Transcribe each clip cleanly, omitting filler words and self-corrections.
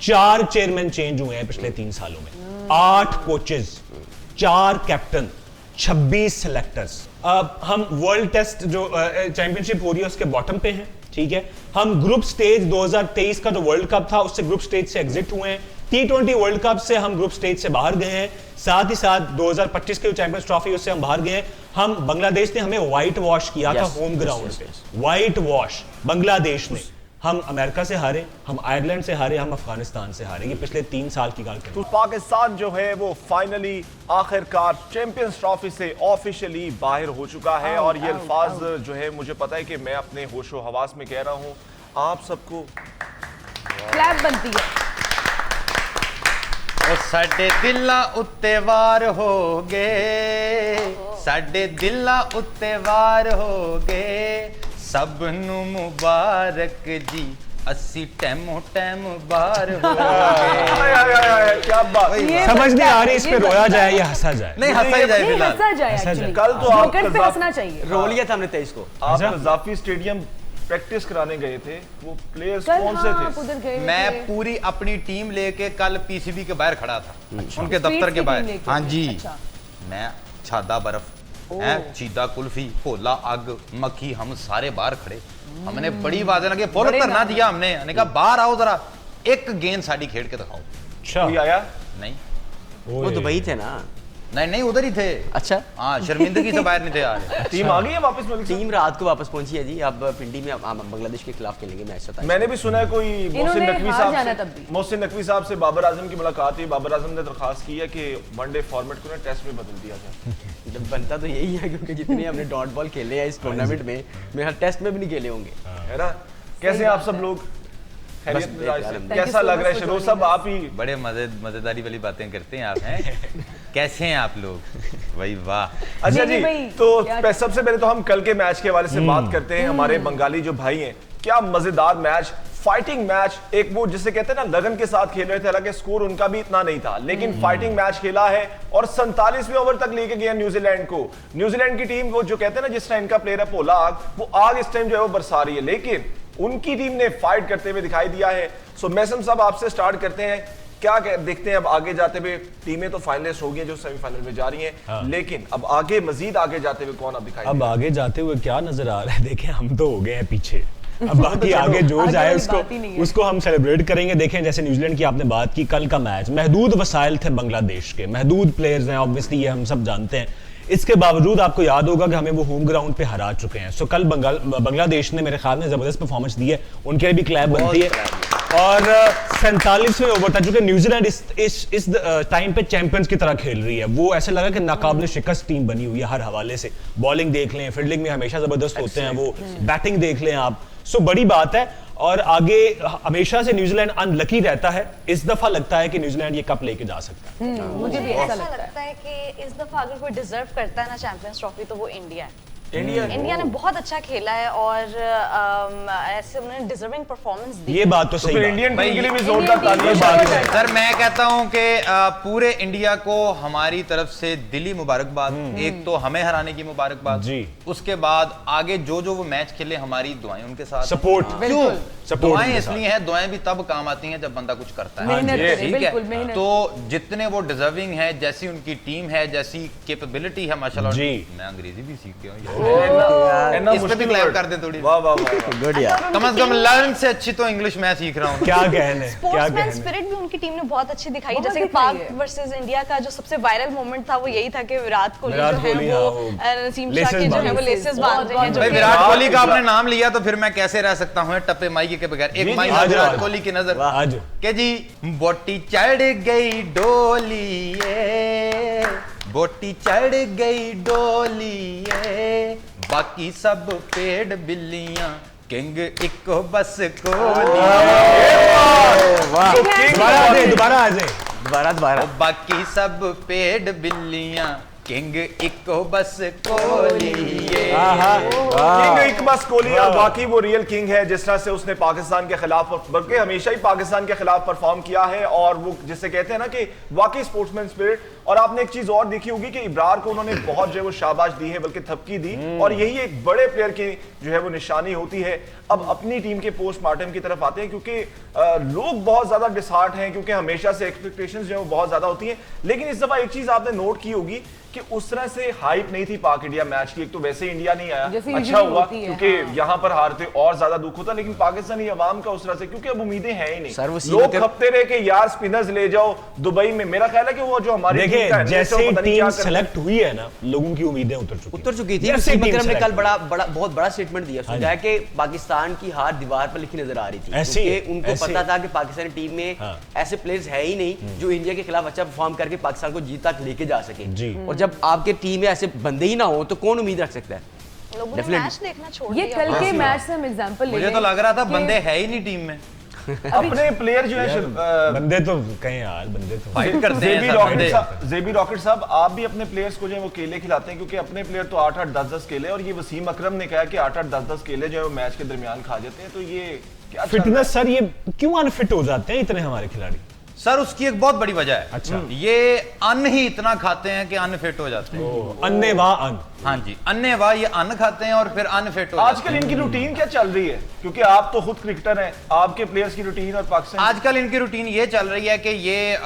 4 chairman change हुए हैं पिछले 3 सालों में, 8 कोचेस, 4 कैप्टन, 26 सेलेक्टर्स। अब हम वर्ल्ड टेस्ट जो चैंपियनशिप हो रही है उसके बॉटम पे हैं, ठीक है। हम ग्रुप स्टेज 2023 का जो वर्ल्ड कप था उससे ग्रुप स्टेज से एग्जिट हुए हैं। T20 वर्ल्ड कप से हम ग्रुप स्टेज से बाहर गए हैं। साथ ही साथ 2025 के जो चैंपियंस ट्रॉफी उससे हम बाहर गए हैं। हम बांग्लादेश ने हमें व्हाइट वॉश किया था होम ग्राउंड पे, व्हाइट वॉश बांग्लादेश ने। हम अमेरिका से हारे, हम आयरलैंड से हारे, हम अफगानिस्तान से हारे। ये पिछले 3 साल की बात तो पाकिस्तान जो है वो फाइनली आखिरकार चैंपियंस ट्रॉफी से ऑफिशियली बाहर हो चुका है। और ये अल्फाज जो है मुझे पता है कि मैं अपने होशो हवास में कह रहा हूँ, आप सबको क्लैप बनती है। साडे दिला उत्ते वार हो गए, साडे दिला उत्ते वार हो गए, सब नू मुबारक जी, अस्सी टैमो टैम बार हो गए। क्या बात, समझ नहीं आ रही इस पे रोया जाए या हंसा जाए। नहीं हंसा ही जाए फिलहाल, हंसा जाए एक्चुअली। कल तो आप पे हंसना चाहिए। रो लिया था हमने 23 को। आप कज़ाफी स्टेडियम प्रैक्टिस कराने गए थे, वो प्लेयर्स कौन से थे? मैं पूरी अपनी टीम लेके कल पीसीबी के बाहर खड़ा था, उनके दफ्तर के बाहर। हाँ जी, मैं छादा बर्फ है, चीदा कुल्फी, भोला आग, मक्खी, हम सारे बाहर खड़े। हमने बड़ी बातें लगे, फुल धरना दिया हमने कहा बाहर आओ जरा, एक गेंद साड़ी खेल के दिखाओ। कोई आया नहीं, वो दुबई थे ना? नहीं उधर ही थे। अच्छा, हाँ, शर्मिंदगी से बाहर नहीं थे यार। टीम आ गई है वापस? टीम रात को वापस पहुंची है जी। अब पिंडी में बांग्लादेश के खिलाफ खेलेंगे मैच। मैंने भी सुना है कोई मोहसिन नकवी साहब से बाबर आजम की मुलाकात हुई। बाबर आजम ने दरखास्त की है कि वनडे फॉर्मेट को ना टेस्ट में बदल दिया जाए। जब बनता तो यही है, क्योंकि जितने हमने डॉट बॉल खेले हैं इस टूर्नामेंट में, हर टेस्ट में भी नहीं खेले होंगे, है ना? कैसे आप सब लोग? कैसा लग रहा है शरोज साहब? आप ही बड़े मजेदारी वाली बातें करते हैं आप, हैं? कैसे हैं आप लोग? भाई वाह। अच्छा जी, तो सबसे पहले तो हम कल के मैच के हवाले से बात करते हैं। हमारे बंगाली जो भाई हैं, क्या मजेदार मैच, फाइटिंग मैच, एक वो जिसे कहते हैं ना लगन के साथ खेल रहे थे। हालांकि स्कोर उनका भी इतना नहीं था, लेकिन फाइटिंग मैच खेला है और 47वें ओवर तक लेके गया न्यूजीलैंड को। न्यूजीलैंड की टीम, वो जो कहते हैं ना जिस टाइम का प्लेयर है भोला आग, वो आग इस टाइम जो है वो बरसा रही है, लेकिन उनकी टीम ने फाइट करते हुए दिखाई दिया है। सो मैसम साहब आपसे स्टार्ट करते हैं, क्या देखते हैं अब आगे जाते हुए? टीमें तो फाइनलिस्ट हो गई जो सेमीफाइनल में जा रही हैं, हाँ। लेकिन अब आगे मजीद आगे जाते हुए कौन अब दिखाई? अब आगे जाते हुए क्या नजर आ रहा है? देखें, हम तो हो गए हैं पीछे, अब बाकी आगे जो जाए उसको हम सेलिब्रेट करेंगे। देखें, जैसे न्यूजीलैंड की आपने बात की, कल का मैच महदूद वसाइल थे बांग्लादेश के, महदूद प्लेयर्स हैं, ऑब्वियसली ये हम सब जानते हैं। इसके बावजूद आपको याद होगा कि हमें वो होम ग्राउंड पे हरा चुके हैं। सो कल बांग्लादेश ने मेरे ख्याल में जबरदस्त परफॉर्मेंस दी है, उनके लिए भी क्लैप बनती है। और 47वें ओवर था, चूंकि न्यूजीलैंड इस टाइम पे चैंपियंस की तरह खेल रही है। वो ऐसा लगा कि नाकाबिल शिकस्त टीम बनी हुई है हर हवाले से। बॉलिंग देख लें, फील्डिंग में हमेशा जबरदस्त होते हैं वो, बैटिंग देख लें आप। सो बड़ी बात है। और आगे हमेशा से न्यूजीलैंड अनलकी रहता है, इस दफा लगता है कि न्यूजीलैंड ये कप लेके जा सकता है। मुझे भी ऐसा लगता है कि इस दफा अगर कोई डिजर्व करता है ना चैंपियंस ट्रॉफी, तो वो इंडिया है। इंडिया ने बहुत अच्छा खेला है और ऐसे उन्होंने डिजर्विंग परफॉर्मेंस दी। ये बात तो सही है। इंडियन टीम के लिए भी जोरदार तालियां। सर मैं कहता हूं कि पूरे इंडिया को हमारी तरफ से दिली मुबारकबाद। एक तो हमें हराने की मुबारकबाद जी, उसके बाद आगे जो वो मैच खेले हमारी दुआएं उनके साथ, सपोर्ट। क्यों दुआएं इसलिए हैं? दुआएं भी तब काम आती हैं जब बंदा कुछ करता है, ठीक है? तो जितने वो डिजर्विंग है, जैसी उनकी टीम है, जैसी कैपेबिलिटी है, माशाल्लाह जी। मैं अंग्रेजी भी सीख गया हूं, इस पे भी क्लैप कर दे थोड़ी। वाह वाह वाह, गुड यार। कम से कम लर्न से अच्छी तो इंग्लिश मैं सीख रहा हूं। क्या कहने, स्पोर्ट्समैन स्पिरिट भी उनकी टीम ने बहुत अच्छी दिखाई। जैसे कि पाक वर्सेस इंडिया का जो सबसे वायरल मोमेंट था वो यही था कि विराट कोहली जो है वो नसीम शाह के जो है वो लेसेस बांध रहे हैं। भाई विराट कोहली का आपने नाम लिया तो फिर मैं कैसे रह सकता हूं टप्पे माइकी के बगैर? एक माइक विराट कोहली की नजर के जी, बोटी चढ़ गई डोली, बोटी चढ़ गई डोली, बाकी सब पेड़ बिल्लियां, किंग इको बस कोहली। दोबारा बाकी सब पेड़ बिल्लियां, किंग इको बस कोहली। किंग एक बस कोहली, और वाकई वो रियल किंग है। जिस तरह से उसने पाकिस्तान के खिलाफ, बल्कि हमेशा ही पाकिस्तान के खिलाफ परफॉर्म किया है, और वो जिसे कहते हैं ना कि वाकई स्पोर्ट्समैन स्पिरिट। और आपने एक चीज और देखी होगी कि इब्रार को उन्होंने बहुत जो है वो शाबाश दी है, बल्कि थपकी दी, और यही एक बड़े प्लेयर की जो है वो निशानी होती है। अब अपनी टीम के पोस्टमार्टम की तरफ आते हैं, क्योंकि लोग बहुत ज्यादा डिसहार्ट हैं, क्योंकि हमेशा से एक्सपेक्टेशंस जो है वो बहुत ज्यादा होती हैं। लेकिन इस दफा एक चीज आपने नोट की होगी कि उस तरह से हाइप नहीं थी पाक इंडिया मैच की। एक तो वैसे इंडिया नहीं आया, अच्छा हुआ, क्योंकि यहाँ पर हारते और ज्यादा दुख होता, लेकिन पाकिस्तानी अवाम का उस तरह से, क्योंकि अब उम्मीदें हैं ही नहीं। लोग खपते रहे कि यार स्पिनर्स ले जाओ दुबई में। मेरा ख्याल है कि वो जो हमारी देखिए जैसे टीम सेलेक्ट हुई है ना, लोगों की उम्मीदें उतर चुकी थी। वसीम अकरम ने कल बहुत बड़ा स्टेटमेंट दिया, समझाया कि पाकिस्तान की हार दीवार पर लिखी नजर आ रही थी, क्योंकि उनको पता था कि पाकिस्तानी टीम में ऐसे प्लेयर्स है ही नहीं जो इंडिया के खिलाफ अच्छा परफॉर्म करके पाकिस्तान को जीत तक लेके जा सके। और जब आपके टीम में ऐसे बंदे ही ना हो तो कौन उम्मीद रख सकता है? लोगों ने मैच देखना छोड़ दिया। ये कल के मैच से हम एग्जांपल ले, मुझे तो लग रहा था बंदे है ही नहीं टीम में। अपने प्लेयर जो है बंदे तो कहीं यार, बंदे तो फाइट करते हैं। जेबी रॉकेट साहब, आप भी अपने प्लेयर्स को जो है वो केले खिलाते हैं, क्योंकि अपने प्लेयर तो 8-8 10-10 केले, और ये वसीम अकरम ने कहा कि 8-8 10-10 केले जो है वो मैच के दरमियान खा जाते हैं। तो ये क्या फिटनेस सर, ये क्यों अनफिट हो जाते हैं इतने हमारे खिलाड़ी? सर उसकी एक बहुत बड़ी वजह है। अच्छा, ये अन्न ही इतना खाते हैं कि अनफिट हो जाते हैं। अन्ने वाह अन्न। हाँ जी, अन्ने वाह, ये अन्न खाते हैं और फिर अनफिट हो जाते हैं। आजकल इनकी रूटीन क्या चल रही है, क्योंकि आप तो खुद क्रिकेटर हैं, आपके प्लेयर्स की रूटीन और पाकिस्तान आजकल इनकी रूटीन ये चल रही है कि ये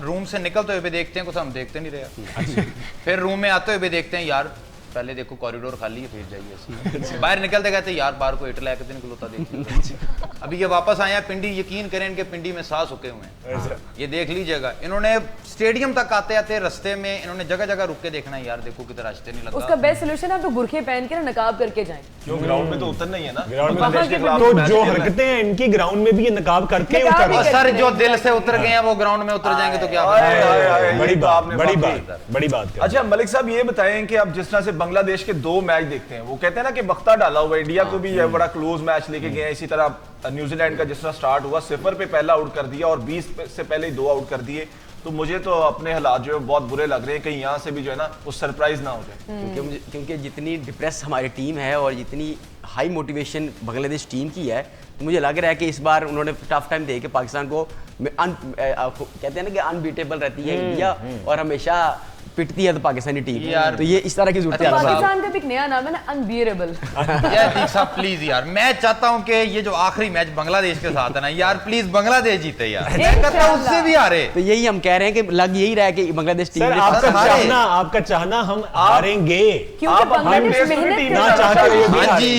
रूम से निकलते हुए भी देखते हैं, कुछ हम देखते नहीं रहे। फिर रूम में आते हुए भी देखते हैं, यार पहले देखो कॉरिडोर खाली है, फिर जाइए। बाहर निकलते कहते यार बाहर को इट लेके निकलता देखिए। अभी ये वापस आए हैं पिंडी, यकीन करें इनके पिंडी में सांस रुके हुए हैं, ये देख लीजिएगा। इन्होंने स्टेडियम तक आते आते रास्ते में इन्होंने जगह जगह रुक के देखना है, यार देखो किधर रास्ते नहीं लगा। उसका बेस्ट सोल्यूशन है आप बुरखे पहन के ना नकाब करके जाएं, क्यों ग्राउंड में तो उतरना ही है ना। ग्राउंड में तो जो हरकतें हैं इनकी ग्राउंड में भी ये नकाब करके उतर। सर जो दिल से उतर गए हैं वो ग्राउंड में उतर जाएंगे तो क्या बड़ी बात। अच्छा मलिक साहब, ये बताएं कि आप जिस तरह से बांग्लादेश के 2 मैच देखते हैं, वो कहते हैं ना कि बख्ता डाला हुआ, इंडिया को भी बड़ा क्लोज मैच लेके गए हैं। इसी तरह न्यूजीलैंड का जिस तरह स्टार्ट हुआ, 0 पे पहला आउट कर दिया और 20 से पहले ही 2 आउट कर दिए। तो मुझे तो अपने हालात जो है बहुत बुरे लग रहे हैं, कहीं यहाँ से भी जो है ना वो सरप्राइज ना हो जाए। क्योंकि जितनी डिप्रेस हमारी टीम है और जितनी हाई मोटिवेशन बांग्लादेश टीम की है, तो मुझे लग रहा है कि इस बार उन्होंने टफ टाइम दे के पाकिस्तान को कहते हैं ना कि अनबीटेबल रहती है इंडिया और हमेशा पिटती है तो पाकिस्तानी टीम यार। तो ये इस तरह की जरूरत है। पाकिस्तान का भी एक नया नाम है ना, अनबियरेबल। यार साहब प्लीज यार, मैं चाहता हूं कि ये जो आखिरी मैच बांग्लादेश के साथ है ना यार, प्लीज बांग्लादेश जीते यार। मैं कहता हूं उससे भी हारे। तो यही हम कह रहे हैं कि लग यही रहा है कि बांग्लादेश टीम आपका चाहना हम हारेंगे, क्योंकि बांग्लादेश मेहनत ना चाहते हुए। हां जी,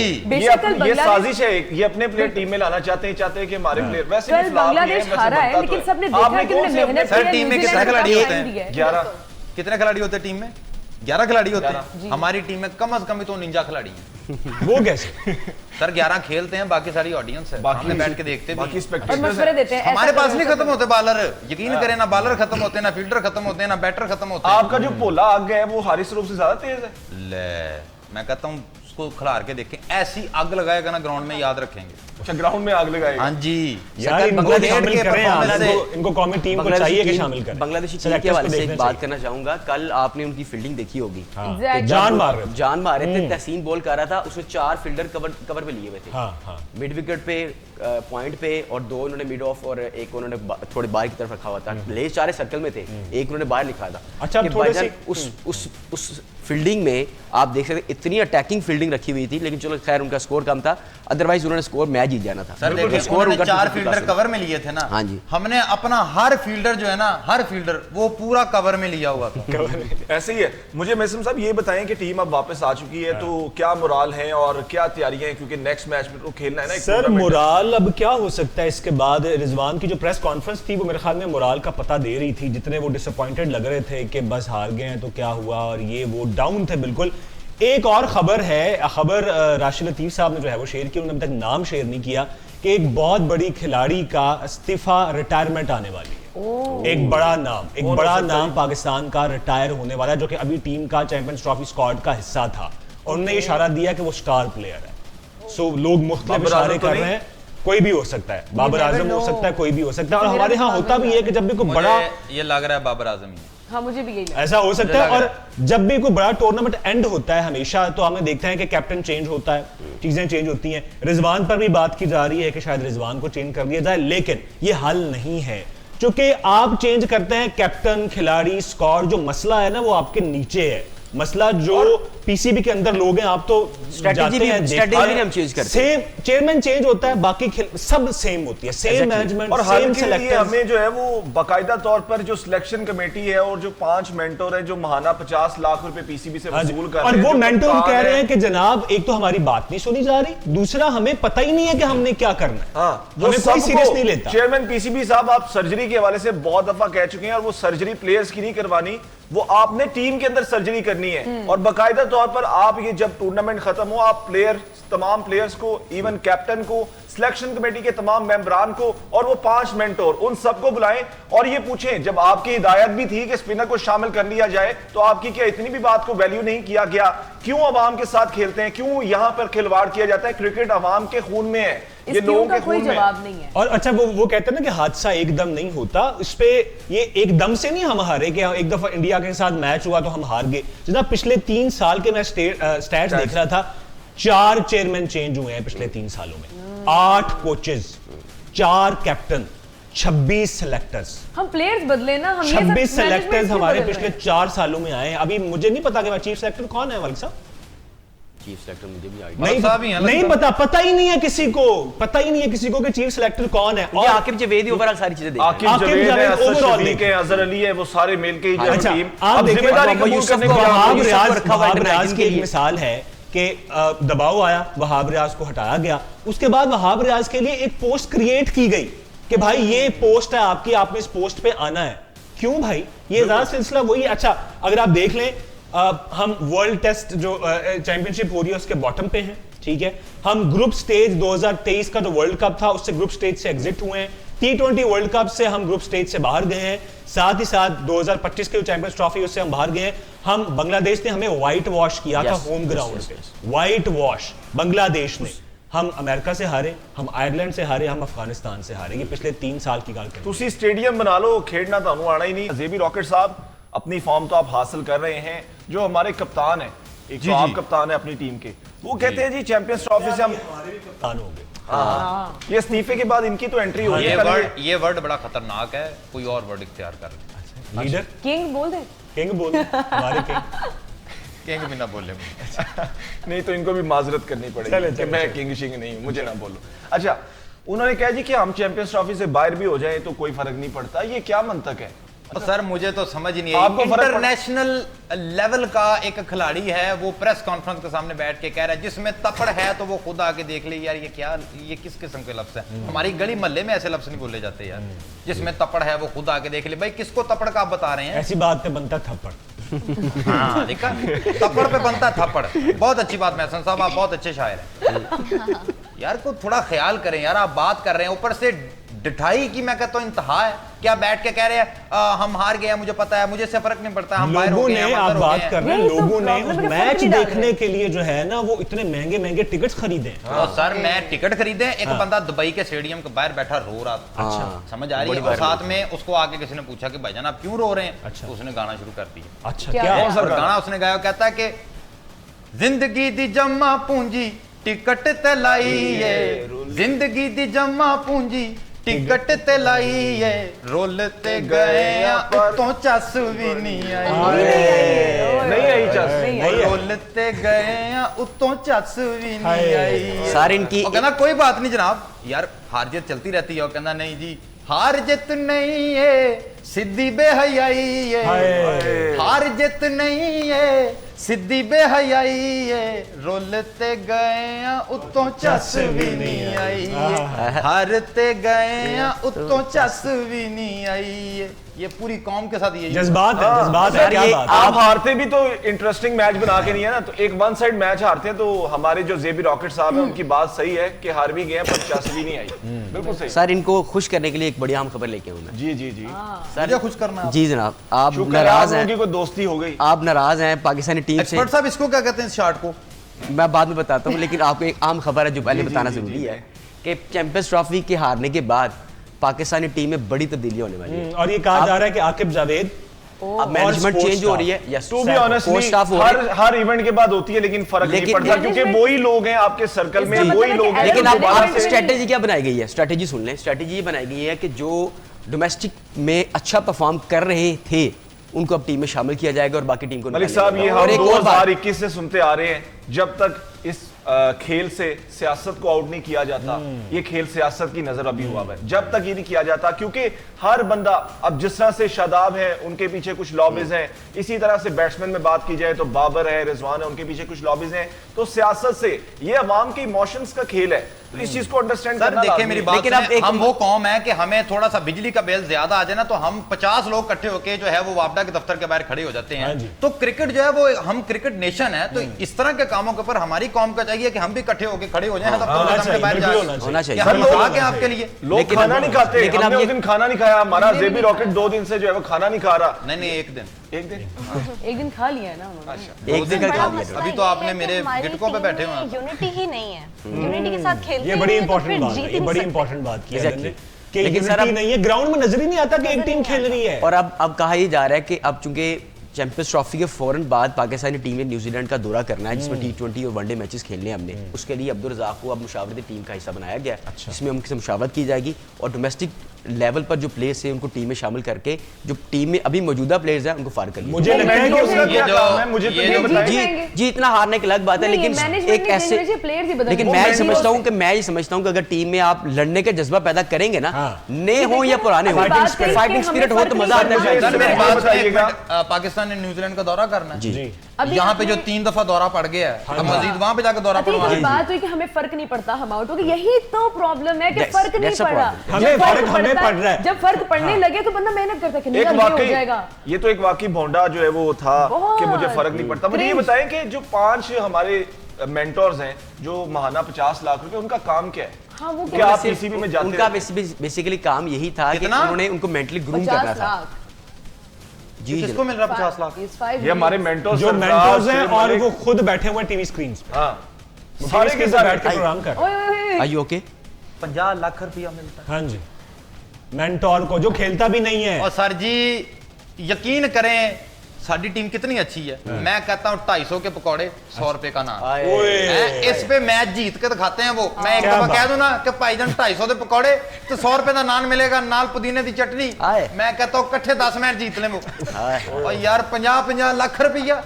ये साजिश है, ये अपने प्लेयर टीम में लाना चाहते हैं कि हमारे प्लेयर वैसे बांग्लादेश हारा है, लेकिन सबने देखा कि उन्होंने मेहनत की है। टीम में कितने खिलाड़ी होते हैं? 11। कितने खिलाड़ी होते हैं टीम में? 11 खिलाड़ी होते हैं। हमारी टीम में कम से कम तो निंजा खिलाड़ी हैं। वो कैसे? सर 11 खेलते हैं, बाकी सारी ऑडियंस है, हमने बैठ के देखते बाकी मशवरे देते हैं। हमारे पास नहीं खत्म होते बालर, यकीन करें ना, बालर खत्म होते हैं ना, फील्डर खत्म होते हैं ना, बैटर खत्म होते हैं। आपका जो पोला आग है वो हारिस रूफ से ज्यादा तेज है। ले मैं कहता हूँ उसको खिलार के देखें, ऐसी आग लगाएगा ना ग्राउंड में, याद रखेंगे। अच्छा ग्राउंड में आग लगाएगा? हाँ जी यार, इनको शामिल करें, इनको कौमी टीम को चाहिए कि शामिल करें। बांग्लादेशी टीम के हवाले से एक बात करना चाहूंगा, कल आपने उनकी फील्डिंग देखी होगी। जान मार रहे थे। तहसीन बॉल कर रहा था, उसने 4 फील्डर कवर पे लिए हुए थे। मिड विकेट पे, पॉइंट पे, और 2 उन्होंने मिड ऑफ और एक उन्होंने थोड़े बाहर की तरफ रखा हुआ था। ले 4 सर्कल में थे, एक उन्होंने बाहर लिखा था। अच्छा, उस फील्डिंग में आप देख सकते इतनी अटैकिंग फील्डिंग रखी हुई थी, लेकिन चलो खैर उनका स्कोर कम था, अदरवाइज उन्होंने स्कोर मैच जीत जाना था। सर देखिए, उन्होंने 4 फील्डर कवर में लिए थे ना। हाँ जी, हमने अपना हर फील्डर जो है ना, हर फील्डर वो पूरा कवर में लिया हुआ था। ऐसे ही है। मुझे मैसम साहब ये बताएं कि टीम अब वापस आ चुकी है, तो क्या मोराल है और क्या तैयारियां हैं, क्योंकि नेक्स्ट मैच में तो खेलना है ना। सर मोराल अब क्या हो सकता है इसके बाद? रिजवान की जो प्रेस कॉन्फ्रेंस थी वो मेरे ख्याल में मोराल का पता दे रही थी। जितने वो डिसअपॉइंटेड लग रहे थे कि बस हार गए हैं तो क्या हुआ, और ये वो डाउन थे बिल्कुल। एक और खबर है, खबर राशिद लतीफ साहब ने जो है वो शेयर की, उन्होंने अभी तक नाम शेयर नहीं किया, कि एक बहुत बड़ी खिलाड़ी का इस्तीफा रिटायरमेंट आने वाली है। एक बड़ा नाम पाकिस्तान का रिटायर होने वाला है, जो कि अभी टीम का चैंपियंस ट्रॉफी स्क्वाड का हिस्सा था, और उन्होंने इशारा दिया कि वो स्टार प्लेयर है। सो लोग मुख्तलिफ इशारे कर रहे हैं, कोई भी हो सकता है, बाबर आजम हो सकता है, कोई भी हो सकता है। और हमारे यहाँ होता भी है कि जब भी कोई बड़ा, ये लग रहा है बाबर आजम ही। हाँ, मुझे भी यही ऐसा हो सकता है। और जब भी कोई बड़ा टूर्नामेंट एंड होता है हमेशा, तो हमें देखते हैं कि कैप्टन चेंज होता है, चीजें चेंज होती हैं। रिजवान पर भी बात की जा रही है कि शायद रिजवान को चेंज कर दिया जाए, लेकिन ये हल नहीं है, क्योंकि आप चेंज करते हैं कैप्टन, खिलाड़ी, स्क्वाड, जो मसला है ना वो आपके नीचे है। मसला जो पीसीबी के अंदर लोग हैं, आप तो स्ट्रेटजी भी हम चेंज करते हैं, सेम चेयरमैन चेंज होता है, बाकी सब सेम होती है, सेम मैनेजमेंट, और हर सेम के लिए सिलेक्टर्स। हमें जो है वो बाकायदा तौर पर जो सिलेक्शन कमेटी है और जो 5 मेंटोर है जो महाना 50 लाख रुपए पीसीबी से वसूल कर रहे और हैं, वो जो मेंटोर कप्तान कह रहे है। हैं कि जनाब एक तो हमारी बात नहीं सुनी जा रही, दूसरा हमें पता ही नहीं है कि हमने क्या करना है। हाँ, हमें कोई सीरियस नहीं लेता। चेयरमैन पीसीबी साहब, आप सर्जरी के हवाले से बहुत दफा कह चुके हैं, और वो सर्जरी प्लेयर्स की नहीं करवानी, वो आपने टीम के अंदर सर्जरी करनी है। और बाकायदा तौर पर आप ये जब टूर्नामेंट खत्म हो, आप तमाम प्लेयर्स को, इवन कैप्टन को, सिलेक्शन कमेटी के तमाम मेंबरान को और वो 5 मेंटोर, उन सबको बुलाएं और ये पूछें, जब आपकी हिदायत भी थी कि स्पिनर को शामिल कर लिया जाए, तो आपकी क्या इतनी भी बात को वैल्यू नहीं किया गया? क्यों अवाम के साथ खेलते हैं, क्यों यहां पर खिलवाड़ किया जाता है? क्रिकेट अवाम के खून में है, ये लोगों के खून में जवाब नहीं है। और अच्छा वो कहते हैं ना कि हादसा एकदम नहीं होता, इस पे ये एकदम से नहीं हम हारे कि एक दफा इंडिया के साथ मैच हुआ तो हम हार गए। जनाब पिछले 3 साल के मैं स्टैट्स देख रहा था, 4 चेयरमैन चेंज हुए हैं पिछले 3 सालों में, 8 कोचेस, 4 कैप्टन, 26 सेलेक्टर्स। हम प्लेयर्स बदले ना, हम 26 सेलेक्टर्स हमारे पिछले 4 सालों में आए हैं। अभी मुझे नहीं पता कि चीफ सेलेक्टर कौन है वालिद साहब, चीफ सेलेक्टर मुझे भी आइडिया नहीं पता ही नहीं है किसी को, पता ही नहीं है किसी को कि चीफ सेलेक्टर कौन है। और आकिब जवेदी ओवरऑल सारी चीजें देख आकिब जवेद है, असद शफीक है, अजहर अली है, वो सारे मिल के जो अच्छा, टीम आप अब देखिए, जिम्मेदारी वहाब कबूल करने को वहाब रियाज की एक मिसाल है कि दबाव आया, वहाब रियाज को हटाया गया, उसके बाद वहाब रियाज के लिए एक पोस्ट क्रिएट की गई कि भाई ये पोस्ट है आपकी, आपने इस पोस्ट पे आना है। क्यों भाई, ये ज़्यादा सिलसिला वही। अच्छा अगर आप देख लें, हम वर्ल्ड टेस्ट जो चैंपियनशिप हो रही है उसके बॉटम पे हैं, ठीक है। हम ग्रुप स्टेज 2023 का जो वर्ल्ड कप था उससे ग्रुप स्टेज से एग्जिट हुए हैं, T20 वर्ल्ड कप से हम ग्रुप स्टेज से बाहर गए हैं, साथ ही साथ 2025 के जो चैंपियंस ट्रॉफी उससे हम बाहर गए हैं। हम बांग्लादेश ने हमें व्हाइट वॉश किया था होम ग्राउंड पे, व्हाइट वॉश बांग्लादेश ने। हम अमेरिका से हारे, हम आयरलैंड से हारे, हम अफगानिस्तान से हारे। ये पिछले 3 साल की गल करते हैं। तुसी स्टेडियम बना लो, खेलना तो आना ही नहीं। जेबी रॉकेट साहब, अपनी फॉर्म तो आप हासिल कर रहे हैं, जो हमारे कप्तान है, एक तो आप कप्तान है अपनी टीम के, वो कहते हैं जी चैंपियंस ट्रॉफी से हम कप्तान हो गए। हाँ, ये इस्तीफे के बाद इनकी तो एंट्री हुई है। ये वर्ड बड़ा खतरनाक है, कोई और वर्ड इख्तियार कर। लीडर किंग बोल दे, किंग बोल हमारे किंग भी ना बोले नहीं तो इनको भी माजरत करनी पड़ेगी कि मैं किंग शिंग नहीं हूं, मुझे ना बोलो। अच्छा, उन्होंने कहा जी कि हम चैंपियंस ट्रॉफी से बाहर भी हो जाए तो कोई फर्क नहीं पड़ता, ये क्या मंतक है? तो सर मुझे तो समझ नहीं आपको आई, फर्क इंटरनेशनल लेवल का एक खिलाड़ी है, वो प्रेस कॉन्फ्रेंस के सामने बैठ के कह रहा है जिसमें तपड़ है तो वो खुद आके देख ले। यार ये क्या, ये किस किस्म के लफ्ज है? हमारी गली मोहल्ले में ऐसे लफ्ज नहीं बोले जाते यार, जिसमें तपड़ है वो खुद आके देख ले। भाई किसको तपड़ का आप बता रहे हैं? ऐसी बात पे बनता थप्पड़। हाँ देखा, तपड़ पे बनता थप्पड़। बहुत अच्छी बात महसन साहब, आप बहुत अच्छे शायर हैं यार। को थोड़ा ख्याल करें यार, आप बात कर रहे हैं ऊपर से डिठाई की, मैं कहता हूं इंतहा है। क्या बैठ के कह रहे हैं हम हार गए, मुझे पता है, मुझे से फर्क नहीं पड़ता, हम बाहर हो गए हैं, आप बात कर रहे हैं, लोगों ने उस मैच देखने के लिए जो है ना वो इतने महंगे महंगे टिकट्स खरीदे। तो सर मैं टिकट खरीदे, एक बंदा दुबई के स्टेडियम के बाहर बैठा रो रहा था। अच्छा, समझ आ रही है। और साथ में उसको आके किसी ने पूछा कि भाईजान आप क्यों रो रहे हैं? अच्छा, तो उसने गाना शुरू कर दिया। अच्छा, क्या गाना उसने गाया? कहता है कि जिंदगी दी जमा पूंजी टिकट ते लाई है, जिंदगी दी जमा पूंजी टिकट ते लाई है, रोलते गए तो चस भी नहीं आई, नहीं आई चस, रोलते गए उतों चस भी नहीं आई। सारे इनकी कहना कोई बात नहीं जनाब, यार हार जीत चलती रहती है। और कहना नहीं जी, हार जित नहीं है सिद्धि बेहयाई है, हार जित नहीं है सिद्धि बेहयाई है, रोलते गए उतों चस भी नहीं आई, हारते गए उतों चस भी नहीं आई। ये पूरी कौम के साथ ये जज्बात है, जज्बात है। क्या बात? आप हारते भी तो इंटरेस्टिंग मैच बना के नहीं है ना, तो एक वन साइड मैच हारते हैं। तो हमारे जो जेबी रॉकेट साहब है उनकी बात सही है कि हार भी गए पर चस भी नहीं आई। बिल्कुल सही सर। इनको खुश करने के लिए एक बड़ी अहम खबर लेके आऊं मैं। जी जी जी सर, खुश करना जी जनाब, आप शुक्र नाराज है हैं, कोई दोस्ती हो गई, आप नाराज हैं पाकिस्तानी टीम से। एक्सपर्ट साहब इसको क्या कहते हैं, इस शार्ट को? मैं बाद में बताता हूँ, लेकिन आपको एक आम खबर है जो पहले बताना जरूरी है कि चैंपियंस ट्रॉफी के हारने के बाद पाकिस्तानी टीम में बड़ी तब्दीली होने वाली है। और ये कहा जा रहा है कि आकिब जावेद मैनेजमेंट चेंज हो रही है। यस, टू बी ऑनेस्टली हर इवेंट के बाद होती है, लेकिन फर्क नहीं पड़ता क्योंकि वही लोग हैं आपके सर्कल में, वही लोग हैं। लेकिन आप स्ट्रेटेजी क्या बनाई गई है? स्ट्रेटेजी सुन लें। स्ट्रेटेजी ये बनाई गई है कि जो डोमेस्टिक में अच्छा परफॉर्म कर रहे थे उनको अब टीम में शामिल किया जाएगा और बाकी टीम को मलिक साहब, ये हम 2021 से सुनते आ रहे हैं, जब तक इस खेल से सियासत को आउट नहीं किया जाता, ये खेल सियासत की नजर अभी हुआ है, जब तक ये नहीं किया जाता, क्योंकि हर बंदा, अब जिस तरह से शादाब है उनके पीछे कुछ लॉबीज हैं, इसी तरह से बैट्समैन में बात की जाए तो बाबर है, रिजवान है, उनके पीछे कुछ लॉबीज हैं, तो सियासत से ये अवाम के इमोशंस का खेल है, तो इस चीज को अंडरस्टैंड करना देखिए मेरी बात लेकिन अब हम वो कौम है कि हमें थोड़ा सा बिजली का बिल ज्यादा आ जाए ना तो हम 50 लोग इकट्ठे होके जो है वो वापडा के दफ्तर के बाहर खड़े हो जाते हैं। तो क्रिकेट जो है वो हम क्रिकेट नेशन है, तो इस तरह के कामों के ऊपर हमारी कौम का चाहिए कि हम भी इकट्ठे होके खड़े हो जाए होना चाहिए। हम लोग आके आपके लिए लोग खाना नहीं खाते, लेकिन हमने उस दिन खाना नहीं खाया, हमारा जेबी रॉकेट 2 दिन से जो है वो खाना नहीं खा रहा। नहीं एक दिन खा लिया है ना उन्होंने। एक दिन का खा लिया। अभी तो आपने मेरे गिटकों पे बैठे हुए हैं। यूनिटी ही नहीं है, यूनिटी के साथ खेलते ये बड़ी इंपॉर्टेंट बात है, ये बड़ी इंपॉर्टेंट बात की है कि लेकिन सर यूनिटी नहीं है, ग्राउंड में नजर ही नहीं आता कि एक टीम खेल रही है। और अब कहा यह जा रहा है कि अब चूंकि चैंपियंस ट्रॉफी के फौरन बाद पाकिस्तानी टीम ने न्यूजीलैंड का दौरा करना है, जिसमें T20 और वनडे मैचेस खेलने हैं हमने, उसके लिए अब्दुल रज़ाक को अब मुशावरती टीम का हिस्सा बनाया गया है, जिसमें उनसे मुशावरत की जाएगी और डोमेस्टिक लेवल पर जो प्लेयर्स है उनको टीम में शामिल करके जो टीम में अभी मौजूदा प्लेयर्स हैं उनको फार कर लिया। मुझे लगता है कि उसका क्या काम है, मुझे तो ये जी जीतना हारने की अलग बात है, लेकिन एक ऐसे लेकिन मैं समझता हूँ कि अगर टीम में आप लड़ने का जज्बा पैदा करेंगे ना, नए हो या पुराने हो, फाइटिंग स्पिरिट हो तो मजा आता है। पाकिस्तान ने न्यूजीलैंड का दौरा करना है जी, यहाँ पे जो 3 दफा दौरा पड़ गया है, अब मजीद वहां पे जाकर दौरा पड़वाना है। बात हुई कि हमें फर्क नहीं पड़ता, हम आउट हो गए, यही तो प्रॉब्लम है कि फर्क नहीं पड़ा। हमें पड़ रहा है, जब फर्क पड़ने लगे तो बंदा मेहनत करता है, निकल हो जाएगा। ये तो एक वाकई भोंडा जो है वो था कि मुझे फर्क नहीं पड़ता। मुझे ये बताएं कि जो 5 हमारे मेंटोर्स हैं जो महाना 50 लाख रुपए, उनका काम क्या है? हाँ, वो क्या आप पीसीबी में जाते उनका बेसिकली काम यही था कि उन्होंने उनको मेंटली ग्रूम करना था। जी किसको मिल रहा 50 लाख? ये हमारे मेंटोर्स जो मेंटोर्स हैं और वो खुद बैठे हुए टीवी स्क्रीन पे। हाँ, सारे के साथ बैठ के प्रोग्राम कर। Are you okay? 50 लाख रुपया मिलता है। हाँ जी, मेंटोर को जो खेलता भी नहीं है। और सर जी यकीन करें साडी टीम कितनी अच्छी है, मैं कहता हूँ 250 के पकौड़े 100 रुपए का नाम, इस पे मैच जीत के दिखाते हैं वो। मैं एक दफा कह दूं ना कि भाईजान 250 के पकौड़े तो 100 रुपए का नान मिलेगा, नाल पुदीने की चटनी, मैं कहता हूँ इकट्ठे 10 मैच जीत ले वो। और यार 50-50 लाख रुपया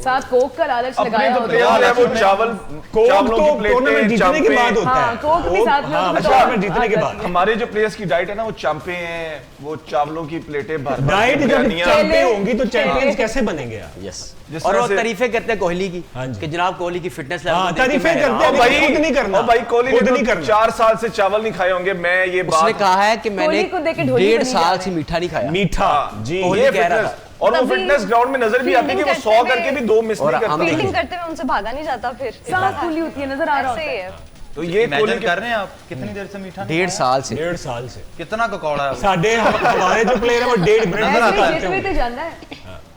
साथ कोक का लालच लगाया होता है। वो चावल चावलों की प्लेटें जीतने के बाद होता है, कोक भी साथ में जीतने के बाद। हमारे जो प्लेयर्स की डाइट है ना वो चांपे हैं, वो चावलों की प्लेटें भर डाइट जब चैंपियन होंगी तो चैंपियंस कैसे बनेंगे यार? यस। और वो तारीफें करते हैं कोहली की कि जनाब कोहली की फिटनेस लेवल तारीफें करते हैं भाई, खुद नहीं करना भाई। कोहली ने नहीं करना, 4 साल से चावल नहीं खाए होंगे। मैं ये बात उसने कहा है कि मैंने 1.5 साल से मीठा नहीं खाया। मीठा जी, कोहली कह रहा था। और वो फिटनेस ग्राउंड में नजर भी आती है कि वो 100 करके भी 2 मिस नहीं करता। फील्डिंग करते हुए उनसे भागा नहीं जाता, फिर सांस फूली होती है, नजर आ रहा है। तो ये कोहली कर रहे हैं आप कितनी देर से मीठा? 1.5 साल से। 1.5 साल से कितना ककौड़ा है साडे हमारे जो प्लेयर है वो 1.5 मिनट नजर आता है,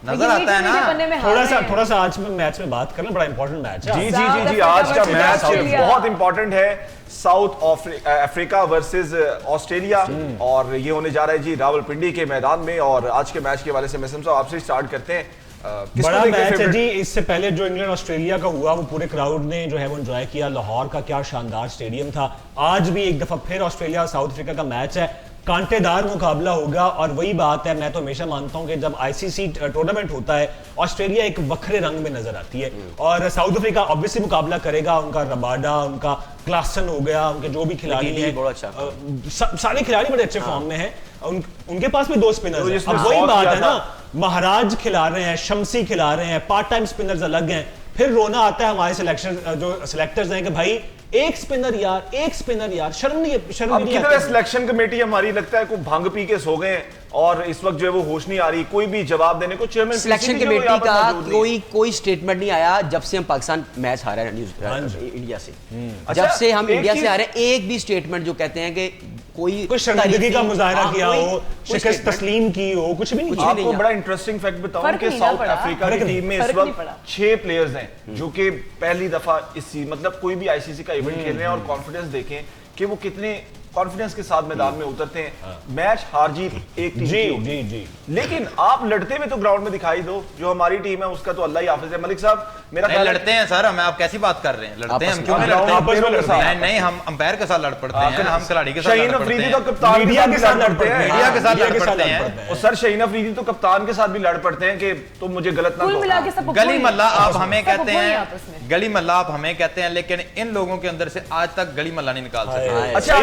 नजर आता है ना। थोड़ा सा आज में मैच में बात करना, बड़ा इंपॉर्टेंट मैच है। जी आज का मैच बहुत इंपॉर्टेंट है, साउथ अफ्रीका वर्सेस ऑस्ट्रेलिया, और ये होने जा रहा है जी रावलपिंडी के मैदान में। और आज के मैच के हवाले से मैं आपसे स्टार्ट करते हैं। बड़ा मैच है जी। इससे पहले जो इंग्लैंड ऑस्ट्रेलिया का हुआ वो पूरे क्राउड ने जो है वो एंजॉय किया। लाहौर का क्या शानदार स्टेडियम था। आज भी एक दफा फिर ऑस्ट्रेलिया और साउथ अफ्रीका का मैच है, कांटेदार मुकाबला होगा। और वही बात है, मैं तो हमेशा मानता हूं कि जब आईसीसी टूर्नामेंट होता है ऑस्ट्रेलिया एक वखरे रंग में नजर आती है और साउथ अफ्रीका ऑब्वियसली मुकाबला करेगा। उनका रबाडा, उनका क्लासन हो गया, उनके जो भी खिलाड़ी हैं, सारे खिलाड़ी बड़े अच्छे फॉर्म में हैं। उनके पास भी 2 स्पिनर्स हैं। अब वही बात है ना, महाराज खिला रहे हैं, शमसी खिला रहे हैं, पार्ट टाइम स्पिनर्स अलग हैं। फिर रोना आता है हमारे सिलेक्टर्स हैं कि भाई एक स्पिनर यार, शर्म नहीं है। सिलेक्शन कमेटी हमारी लगता है को भंग पी के सो गए हैं और इस वक्त जो है वो होश नहीं आ रही कोई भी जवाब देने को। चेयरमैन सिलेक्शन कमेटी का कोई स्टेटमेंट नहीं आया जब से हम पाकिस्तान मैच हारे हैं इंडिया से। जब से हम इंडिया से हारे, एक भी स्टेटमेंट जो कहते हैं कि कोई शर्मिंदगी का मुजाहरा किया हो, शिकस्त तस्लीम की हो, कुछ भी नहीं। आपको बड़ा इंटरेस्टिंग फैक्ट बताऊं कि साउथ अफ्रीका की टीम में इस वक्त 6 प्लेयर्स हैं जो कि पहली दफा मतलब कोई भी आईसीसी का इवेंट खेल रहे हैं। और कॉन्फिडेंस देखें कि वो कितने कॉन्फिडेंस के साथ मैदान में उतरते हैं। मैच हार जीत एक टीम की, लेकिन आप लड़ते हुए तो ग्राउंड में दिखाई दो। जो हमारी टीम है उसका तो अल्लाह ही हाफिज है। मलिक साहब, मेरा ख्याल लड़ते हैं सर, हमें आप कैसी बात कर रहे हैं? लड़ते हैं हम, क्यों नहीं लड़ते? नहीं, हम अंपायर के साथ लड़ पड़ते हैं, हम खिलाड़ी के साथ शाहीन अफरीदी तो कप्तान मीडिया के साथ लड़ पड़ते हैं, मीडिया के साथ लड़ पड़ते हैं। और सर शाहीन अफरीदी तो कप्तान के साथ भी लड़ पड़ते हैं कि तुम मुझे गलत ना कहो। गली मल्ला आप हमें कहते हैं, गली मल्ला आप हमें कहते हैं, लेकिन इन लोगों के अंदर से आज तक गली मल्ला नहीं निकाल सके। अच्छा,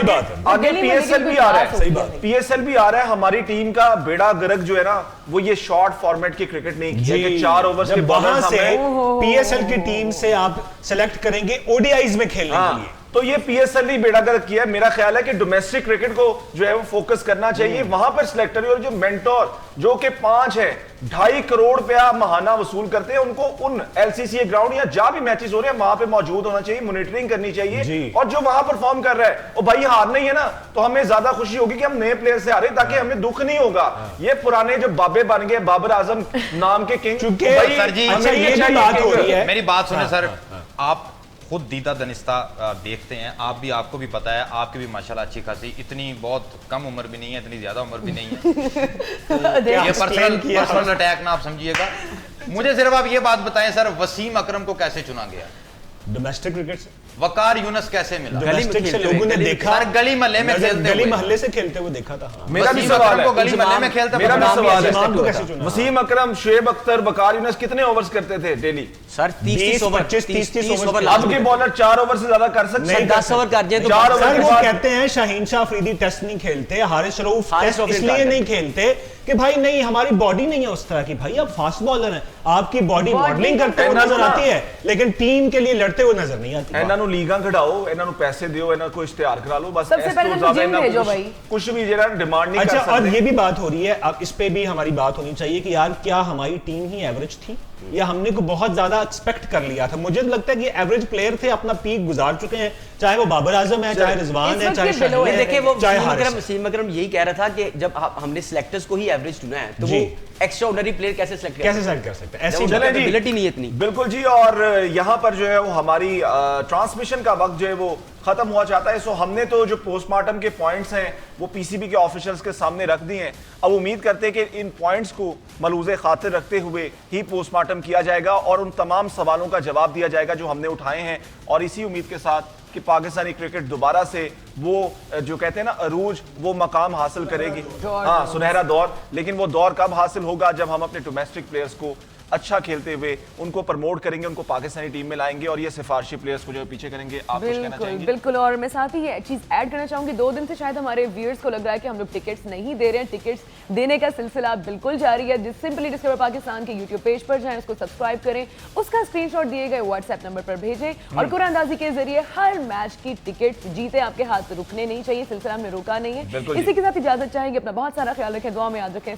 आगे पीएसएल भी आ रहा है, सही बात, पीएसएल भी आ रहा है। हमारी टीम का बेड़ा गर्क जो है ना, वो ये शॉर्ट फॉर्मेट की क्रिकेट नहीं किया कि 4 ओवर्स के वहां से पीएसएल की टीम से आप सेलेक्ट करेंगे ओडीआईज में खेलने के लिए, तो ये पीएसएल ने बेड़ा गर्क किया है। मेरा ख्याल है कि डोमेस्टिक क्रिकेट को जो है वो फोकस करना चाहिए, वहां पर सिलेक्टर और जो मेंटोर जो कि 5 है 2.5 करोड़ रुपया महाना वसूल करते हैं, उनको उन एलसीसी ग्राउंड या जहां भी मैचेस हो रहे हैं वहां पे मौजूद होना चाहिए, मॉनिटरिंग करनी चाहिए। और जो वहां परफॉर्म कर रहा है वो भाई हार नहीं है ना, तो हमें ज्यादा खुशी होगी कि हम नए प्लेयर से हारे, ताकि हमें दुख नहीं होगा। ये पुराने जो बाबे बन गए, बाबर आजम नाम के किंग, सर जी ये बात हो रही है, मेरी बात सुने सर, आप खुद दीदा दनिस्ता देखते हैं, आप भी, आपको भी पता है, आपकी भी माशाल्लाह अच्छी खासी, इतनी बहुत कम उम्र भी नहीं है, इतनी ज्यादा उम्र भी नहीं है। ये पर्सनल अटैक ना आप समझिएगा। मुझे सिर्फ आप ये बात बताएं सर, वसीम अकरम को कैसे चुना गया डोमेस्टिक क्रिकेट से? वकार यूनुस कैसे मिला? डोमेस्टिक से लोगों ने देखा, सर गली मोहल्ले में खेलते, गली मोहल्ले से खेलते हुए देखा था। मेरा भी सवाल है, गली मोहल्ले में खेलता, मेरा भी सवाल है, वसीम वसीम अकरम, शुएब अख्तर, वकार यूनुस कितने ओवर्स करते थे डेली? Sir 30 over, 30 over. अब के बॉलर 4 ओवर से ज्यादा कर सकते हैं? 10 ओवर कर दिए तो 4 ओवर सर के वो बाद कहते हैं शाहीन शाह अफरीदी टेस्ट नहीं खेलते, हारिस रऊफ टेस्ट इसलिए नहीं खेलते कि भाई नहीं हमारी बॉडी नहीं है उस तरह की। भाई आप फास्ट बॉलर हैं, आपकी बॉडी मॉडलिंग करते हुए नजर आती है, लेकिन टीम के लिए लड़ते हुए नजर नहीं आती। ਇਹਨਾਂ ਨੂੰ ਲੀਗਾਂ ਖੜਾਓ, ਇਹਨਾਂ ਨੂੰ ਪੈਸੇ ਦਿਓ, ਇਹਨਾਂ को इश्तेहार करा लो, बस सबसे पहले तो जिम भेजो भाई। कुछ भी जरा डिमांड नहीं कर अच्छा, और सकते। ये भी बात हो रही है, अब इस पे भी हमारी बात होनी चाहिए कि यार क्या हमारी टीम ही एवरेज थी या हमने को बहुत ज्यादा एक्सपेक्ट कर लिया था? मुझे लगता है कि एवरेज प्लेयर थे, अपना पीक गुजार चुके हैं, चाहे वो बाबर आजम है, चाहे रिजवान है, चाहे शाहीन है, देखिए वो चाहे हारिस। वसीम अकरम यही कह रहा था कि जब हमने सिलेक्टर्स को ही एवरेज चुना है, तो वो एक्स्ट्रा ऑर्डिनरी प्लेयर कैसे सेलेक्ट कर सकते हैं? ऐसी एबिलिटी नहीं है इतनी। बिल्कुल जी, और यहाँ पर जो है वो हमारी ट्रांसमिशन का वक्त जो है वो खत्म हुआ चाहता है। सो हमने तो जो पोस्टमार्टम के पॉइंट्स हैं वो पीसीबी के ऑफिशियल्स के सामने रख दिए हैं। अब उम्मीद करते हैं कि इन पॉइंट्स को मलूज़े खातिर रखते हुए ही पोस्टमार्टम किया जाएगा और उन तमाम सवालों का जवाब दिया जाएगा जो हमने उठाए हैं, और इसी उम्मीद के साथ कि पाकिस्तानी क्रिकेट दोबारा से वो जो कहते हैं ना अरूज, वो मकाम हासिल करेगी। हाँ, सुनहरा दौर। लेकिन वो दौर कब हासिल होगा? जब हम अपने डोमेस्टिक प्लेयर्स को अच्छा खेलते हुए उनको प्रमोट करेंगे, उनको पाकिस्तानी टीम में लाएंगे और ये सिफारिशी प्लेयर्स को जो पीछे करेंगे। आप कुछ कहना चाहेंगे? बिल्कुल, और मैं साथ ही ये चीज ऐड करना चाहूंगी, 2 दिन से शायद हमारे व्यूअर्स को लग रहा है कि हम लोग टिकट्स नहीं दे रहे हैं। टिकट्स देने का सिलसिला बिल्कुल जारी है। जिस सिंपली डिस्कवर पाकिस्तान के यूट्यूब पेज पर जाएं, उसको सब्सक्राइब करें, उसका स्क्रीनशॉट दिए गए व्हाट्सएप नंबर पर भेजें और कुरानंदाजी के जरिए हर मैच की टिकट जीते। आपके हाथ रुकने नहीं चाहिए, सिलसिला हमने रोका नहीं है। इसी के साथ इजाजत चाहेंगे। अपना बहुत सारा ख्याल रखें, दुआ में याद रखें।